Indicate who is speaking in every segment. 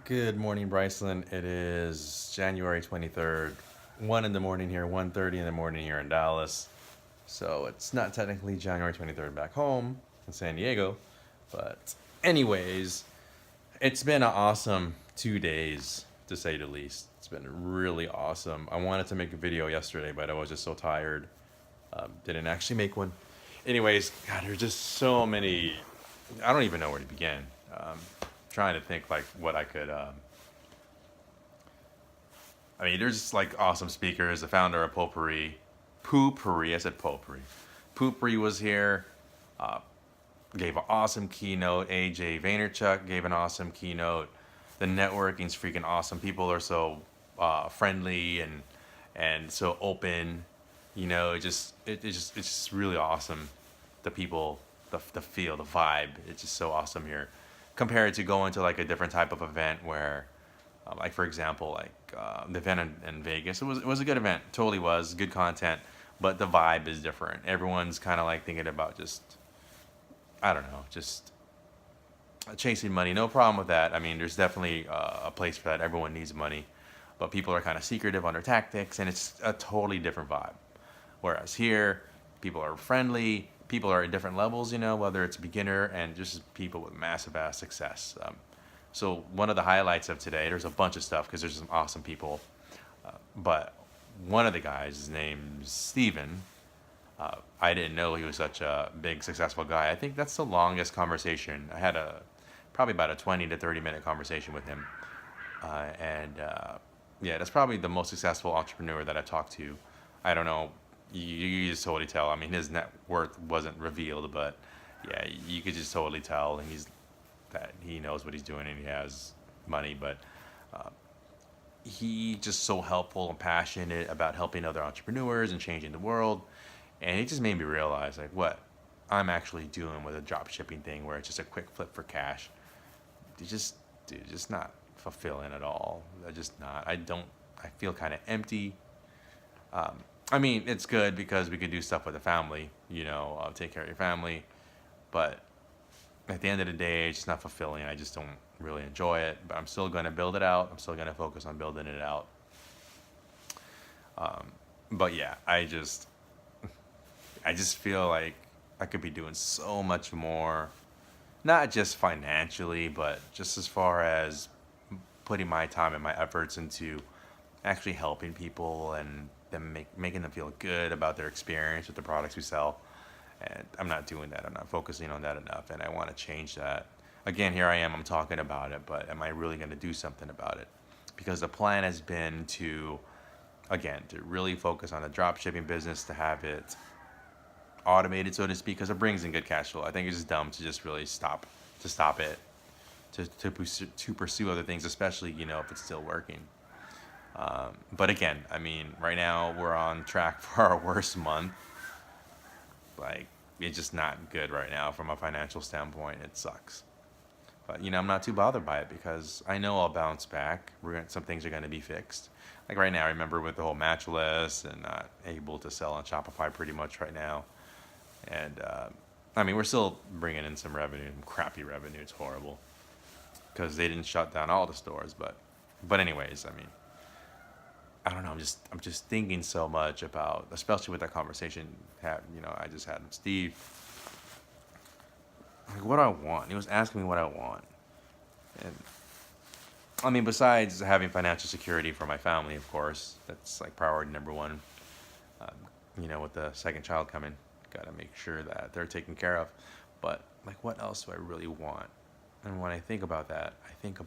Speaker 1: Good morning, Bryceland. It is January 23rd, 1 in the morning here, 1:30 in the morning here in Dallas. So it's not technically January 23rd back home in San Diego. But anyways, it's been an awesome 2 days, to say the least. It's been really awesome. I wanted to make a video yesterday, but I was just so tired. Didn't actually make one. Anyways, God, there's just so many. I don't even know where to begin. Trying to think like what I could. I mean, there's just like awesome speakers. The founder of Poopery. I said Potpourri. Poopery was here. Uh, Gave an awesome keynote. AJ Vaynerchuk gave an awesome keynote. The networking's freaking awesome. People are so friendly and so open. It's just really awesome. The people, the feel, the vibe. It's just so awesome here, compared to going to like a different type of event where, like for example, the event in Vegas. It was a good event. Totally was good content, but the vibe is different. Everyone's kind of like thinking about just, I don't know, just chasing money. No problem with that. I mean, there's definitely a place for that. Everyone needs money, but people are kind of secretive on their tactics, and it's a totally different vibe. Whereas here, people are friendly. People are at different levels, whether it's beginner and just people with massive ass success. So one of the highlights of today, there's a bunch of stuff because there's some awesome people, but one of the guys, his name's Steven. I didn't know he was such a big, successful guy. I think that's the longest conversation. I had probably about a 20 to 30-minute conversation with him. Yeah, that's probably the most successful entrepreneur that I talked to. I don't know. You just totally tell. I mean, his net worth wasn't revealed, but yeah, you could just totally tell. And that he knows what he's doing and he has money, but he just so helpful and passionate about helping other entrepreneurs and changing the world. And it just made me realize like what I'm actually doing with a drop shipping thing where it's just a quick flip for cash. Just not fulfilling at all. I just not. I feel kind of empty. I mean, it's good because we could do stuff with the family, take care of your family. But at the end of the day, it's just not fulfilling. I just don't really enjoy it. But I'm still going to build it out. I'm still going to focus on building it out. But yeah, I just feel like I could be doing so much more, not just financially, but just as far as putting my time and my efforts into actually helping people and them making them feel good about their experience with the products we sell. And I'm not doing that. I'm not focusing on that enough, and I want to change that. Again, here I am. I'm talking about it, but am I really going to do something about it? Because the plan has been to really focus on the drop shipping business, to have it automated, so to speak, because it brings in good cash flow. I think it's just dumb to just really stop it, to pursue other things, especially if it's still working. But again, I mean, right now we're on track for our worst month. Like, it's just not good right now from a financial standpoint. It sucks. But I'm not too bothered by it because I know I'll bounce back. Some things are gonna be fixed. Like right now, I remember with the whole matchless and not able to sell on Shopify pretty much right now. And I mean, we're still bringing in some revenue, crappy revenue. It's horrible because they didn't shut down all the stores. But anyways, I mean, I don't know. I'm just thinking so much about, especially with that conversation I just had with Steve. Like what I want. He was asking me what I want, and I mean, besides having financial security for my family, of course, that's like priority number one. With the second child coming, gotta make sure that they're taken care of. But like, what else do I really want? And when I think about that, I think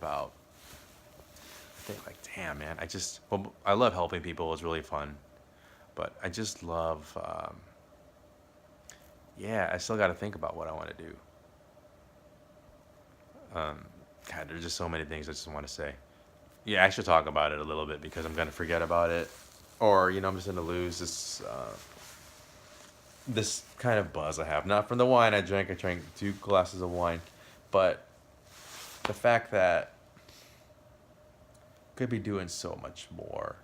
Speaker 1: like, damn, man, I love helping people. It's really fun, but I just love, yeah, I still got to think about what I want to do. God, there's just so many things I just want to say. Yeah, I should talk about it a little bit because I'm gonna forget about it, or I'm just gonna lose this kind of buzz I have. Not from the wine I drank. I drank 2 glasses of wine, but the fact that I could be doing so much more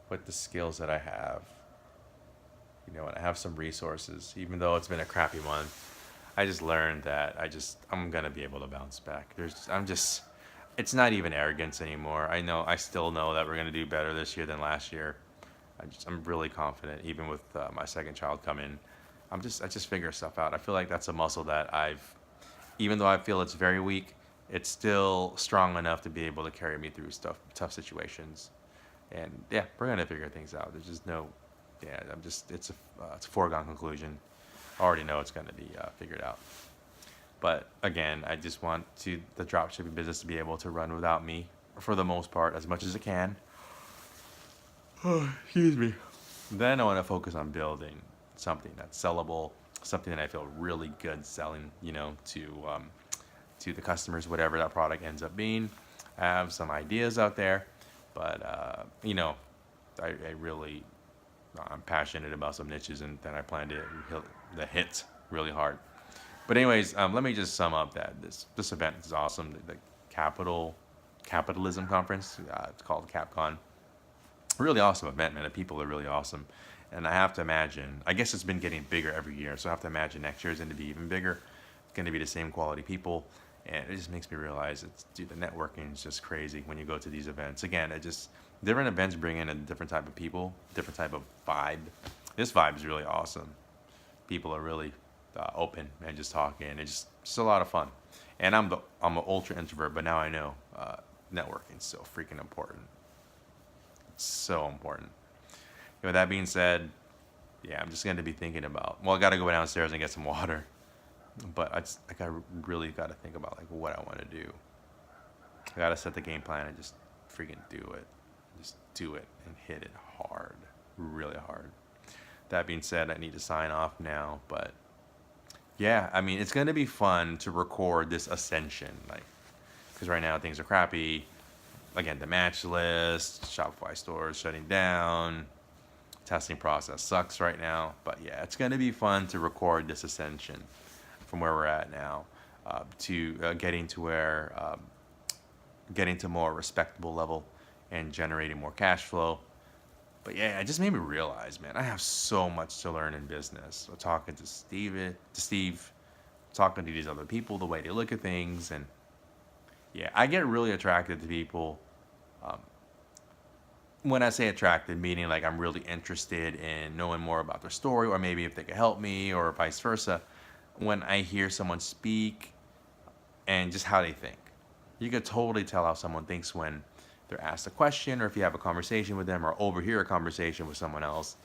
Speaker 1: with the skills that I have. And I have some resources, even though it's been a crappy month. I just learned that I'm gonna be able to bounce back. it's not even arrogance anymore. I still know that we're gonna do better this year than last year. I'm really confident, even with my second child coming. I just figure stuff out. I feel like that's a muscle that even though I feel it's very weak, it's still strong enough to be able to carry me through tough situations. And yeah, we're gonna figure things out. There's just no, yeah, it's a foregone conclusion. I already know it's gonna be figured out. But again, I just want the dropshipping business to be able to run without me for the most part, as much as it can. Excuse me. Then I want to focus on building something that's sellable, something that I feel really good selling, to the customers, whatever that product ends up being. I have some ideas out there, but I really I'm passionate about some niches, and then I plan to hit really hard. But anyways, let me just sum up that this event is awesome. The Capitalism Conference, it's called Capcon. Really awesome event, man. The people are really awesome, and I have to imagine. I guess it's been getting bigger every year, so I have to imagine next year is going to be even bigger. It's going to be the same quality people, and it just makes me realize dude, the networking is just crazy when you go to these events. Again, different events bring in a different type of people, different type of vibe. This vibe is really awesome. People are really open and just talking. It's just a lot of fun. And I'm an ultra introvert, but now I know networking is so freaking important. It's so important. With that being said, yeah, I'm just going to be thinking about. Well, I got to go downstairs and get some water, but I really got to think about like what I want to do. I got to set the game plan and just freaking do it. Just do it and hit it hard, really hard. That being said, I need to sign off now, but yeah, I mean, it's going to be fun to record this ascension, like, because right now things are crappy. Again, the match list, Shopify stores shutting down, testing process sucks right now. But yeah, it's going to be fun to record this ascension from where we're at now to getting to more respectable level and generating more cash flow. But yeah, it just made me realize, man, I have so much to learn in business. So talking to Steve, talking to these other people, the way they look at things, and yeah, I get really attracted to people. When I say attracted, meaning like I'm really interested in knowing more about their story, or maybe if they could help me, or vice versa. When I hear someone speak and just how they think, you could totally tell how someone thinks when they're asked a question, or if you have a conversation with them, or overhear a conversation with someone else.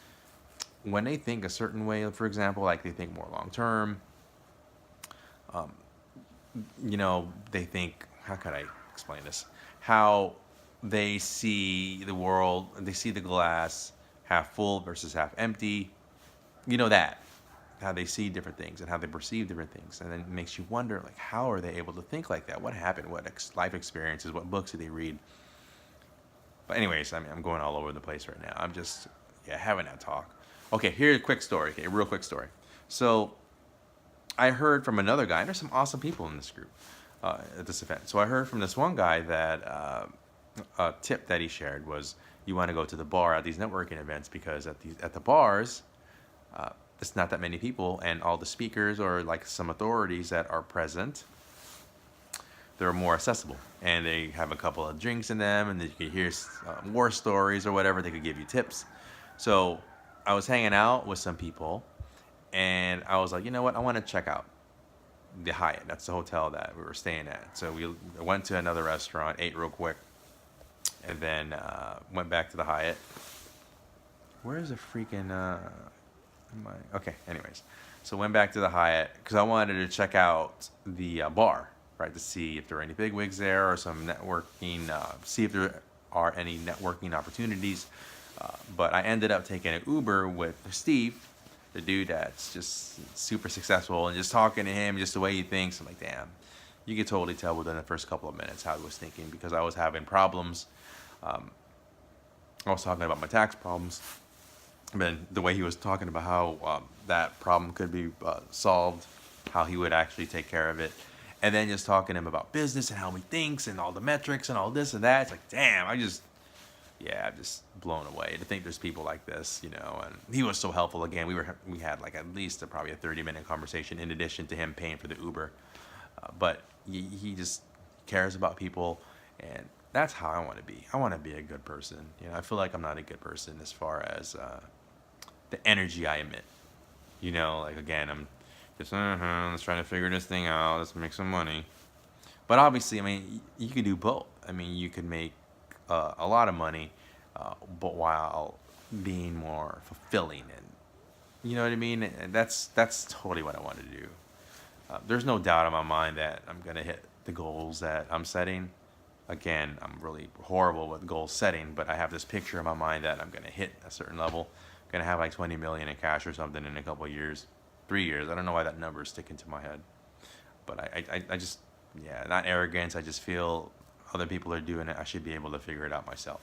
Speaker 1: When they think a certain way, for example, like they think more long term, they think, how could I explain this? How they see the world, they see the glass half full versus half empty. That. How they see different things and how they perceive different things. And then it makes you wonder, like, how are they able to think like that? What happened? What life experiences? What books did they read? But anyways, I mean, I'm going all over the place right now. I'm just, having that talk. Okay, here's a quick story. Okay, real quick story. So I heard from another guy, and there's some awesome people in this group at this event. So I heard from this one guy that a tip that he shared was you want to go to the bar at these networking events because at the bars, it's not that many people, and all the speakers or like some authorities that are present, they're more accessible, and they have a couple of drinks in them, and you can hear war stories or whatever. They could give you tips. So I was hanging out with some people, and I was like, you know what? I want to check out the Hyatt. That's the hotel that we were staying at. So we went to another restaurant, ate real quick, and then went back to the Hyatt. Where's the freaking... Okay, anyways. So went back to the Hyatt because I wanted to check out the bar, right, to see if there are any bigwigs there or some networking, see if there are any networking opportunities. But I ended up taking an Uber with Steve, the dude that's just super successful, and just talking to him, just the way he thinks. I'm like, damn, you could totally tell within the first couple of minutes how he was thinking because I was having problems. I was talking about my tax problems. And then the way he was talking about how that problem could be solved, how he would actually take care of it. And then just talking to him about business and how he thinks and all the metrics and all this and that. It's like, damn, I'm just blown away to think there's people like this, and he was so helpful. Again, we had like at least probably a 30-minute conversation in addition to him paying for the Uber. But he just cares about people, And that's how I want to be. I want to be a good person. You know, I feel like I'm not a good person as far as the energy I emit. You know, like again, I'm just let's try to figure this thing out. Let's make some money. But obviously, I mean, you could do both. I mean, you can make a lot of money, but while being more fulfilling, and you know what I mean. And that's totally what I want to do. There's no doubt in my mind that I'm gonna hit the goals that I'm setting. Again, I'm really horrible with goal setting, but I have this picture in my mind that I'm gonna hit a certain level. I'm gonna have like 20 million in cash or something in a couple of years, 3 years. I don't know why that number is sticking to my head, but I just, yeah, not arrogance. I just feel other people are doing it. I should be able to figure it out myself.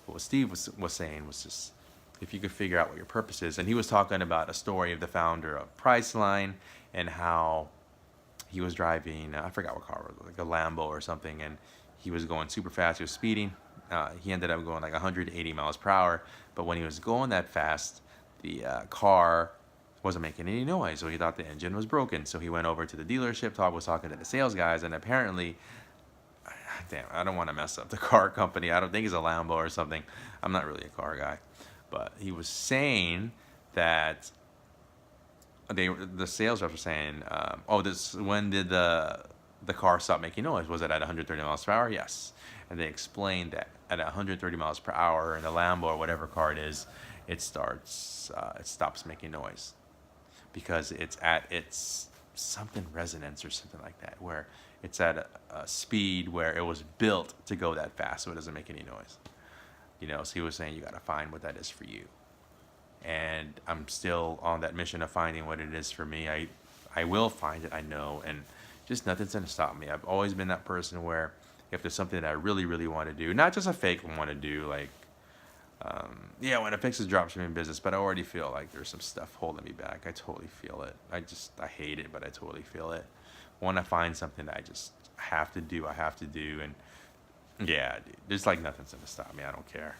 Speaker 1: But what Steve was saying was just, if you could figure out what your purpose is, and he was talking about a story of the founder of Priceline and how he was driving, I forgot what car, like a Lambo or something, and he was going super fast. He was speeding. He ended up going like 180 miles per hour. But when he was going that fast, the car wasn't making any noise, so he thought the engine was broken. So he went over to the dealership, was talking to the sales guys, and apparently, damn, I don't want to mess up the car company. I don't think it's a Lambo or something. I'm not really a car guy, but he was saying that the sales reps were saying, "Oh, this when did the car stop making noise? Was it at 130 miles per hour?" Yes, and they explained that at 130 miles per hour in a Lambo or whatever car it is, it stops making noise because it's at its something resonance or something like that, where it's at a speed where it was built to go that fast, so it doesn't make any noise. You know, so he was saying you got to find what that is for you. And I'm still on that mission of finding what it is for me. I will find it, I know, and just nothing's gonna stop me. I've always been that person where if there's something that I really, really want to do, not just a fake want to do, like yeah, when it fixes dropshipping business, but I already feel like there's some stuff holding me back. I totally feel it. I hate it, but I totally feel it. Want to find something that I just have to do. I have to do, and yeah, dude, there's like nothing's gonna stop me. I don't care.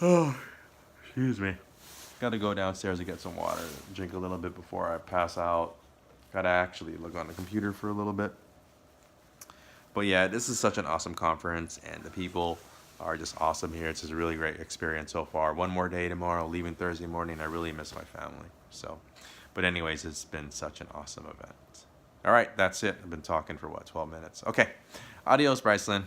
Speaker 1: Oh, excuse me. Got to go downstairs to get some water, drink a little bit before I pass out. Got to actually look on the computer for a little bit. But yeah, this is such an awesome conference, and the people are just awesome here. It's just a really great experience so far. One more day tomorrow, leaving Thursday morning. I really miss my family. So, but anyways, it's been such an awesome event. All right, that's it. I've been talking for 12 minutes. Okay, adios, Brycelyn.